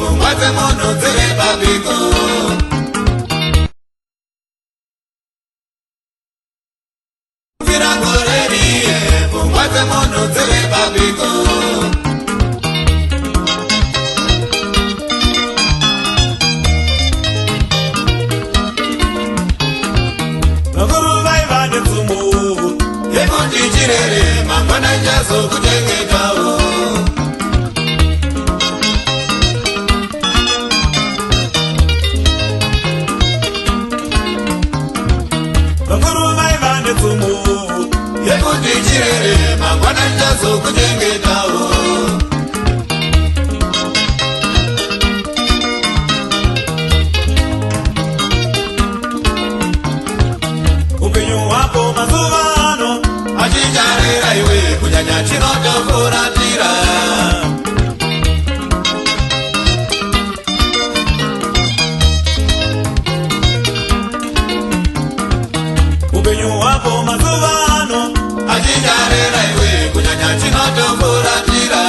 Mungwate mono tere babiko. Virangoreri, mungwate mono tere babiko. Noguru vai vane tumu, yekuti chirere, mangwana njazo kutengekao. Yekuti chirere mangwana njazo kutengekao. Upenyu wako mazuva ano achinjarira iwe kunyanya chinotofuratira. Upenyu wako mazuva ano achinjarira iwe kunyanya chinotofuratira.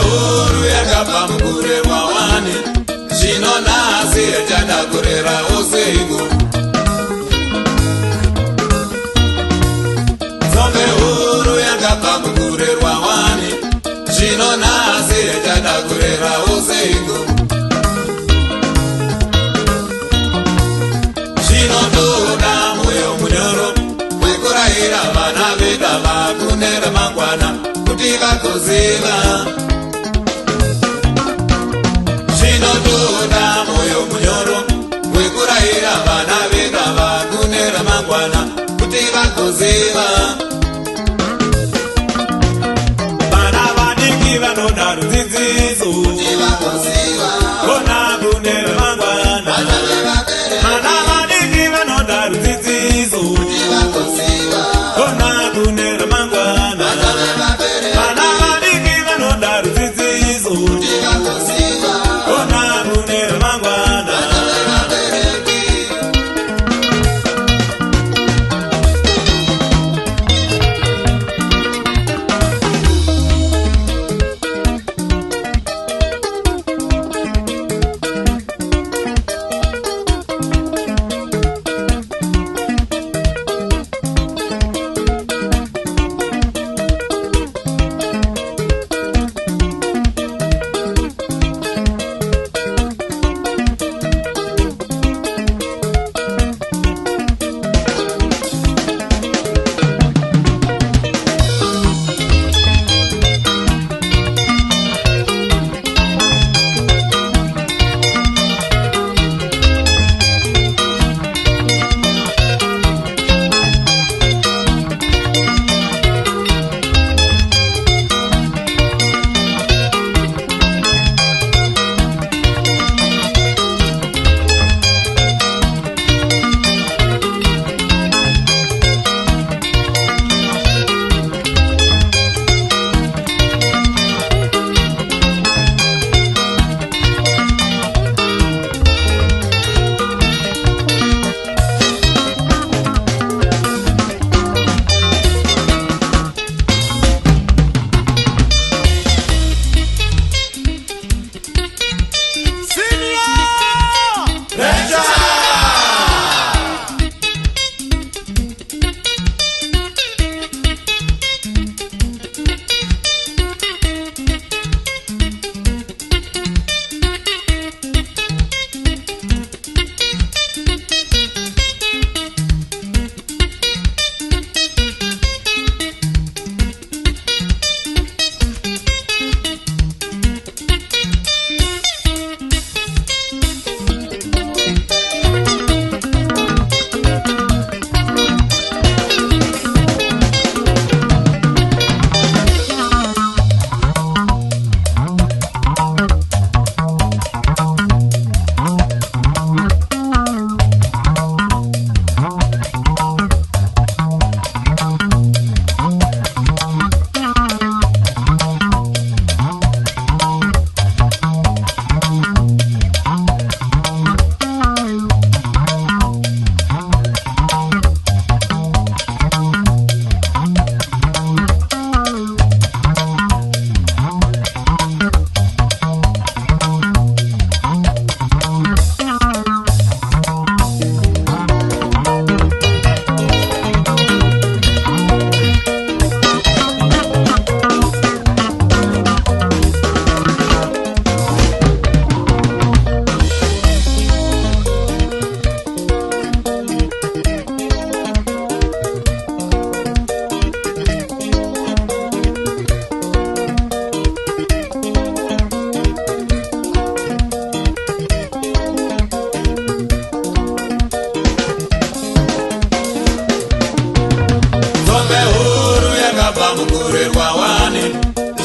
Huru yakapa mkure wawani, shino nasi echada kurera oseigo. Zombe huru yakapa mkure wawani, shino nasi echada kurera oseigo. Shino toda moyo munyoro, wekura ira vana veda vakunera mangwana, kutika kuziva. Toda moyo munyoro, wekurahira vana vega vakunera mangwana, kuti vagoziva. Vana vadiki vanoda rudzidziso, kuti vagoziva. Kona kunera mangwana, vana vadiki vanoda rudzidziso, kuti vagoziva. Kona kunera mangwana, vana vadiki vanoda rudzidziso, kuti vagoziva.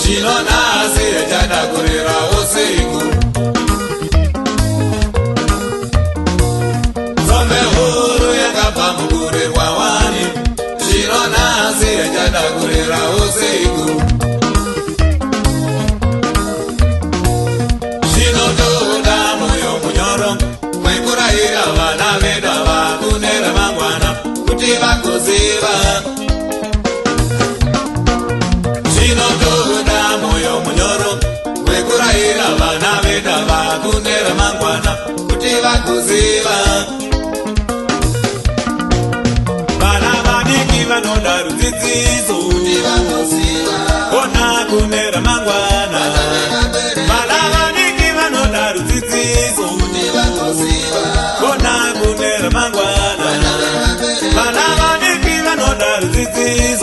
zvino nhasi yachada kurerawo seigu. Nzombe huru yakabva mukurerwa wani, zvino nhasi yachada kurerawo seigu. Zvinotoda moyo munyoro wekurayira vana vedu ava kune ramangwana kuti vagoziva. Zvinotoda moyo munyoro wekurayira vana vedu ava kune ramangwana kuti vagoziva. Vana vadiki vanoda rudzidziso kuti vagoziva. Ona kune ramangwana. Vana vadiki vanoda rudzidziso kuti vagoziva. Ona kune ramangwana. Vana vadiki vanoda rudzidziso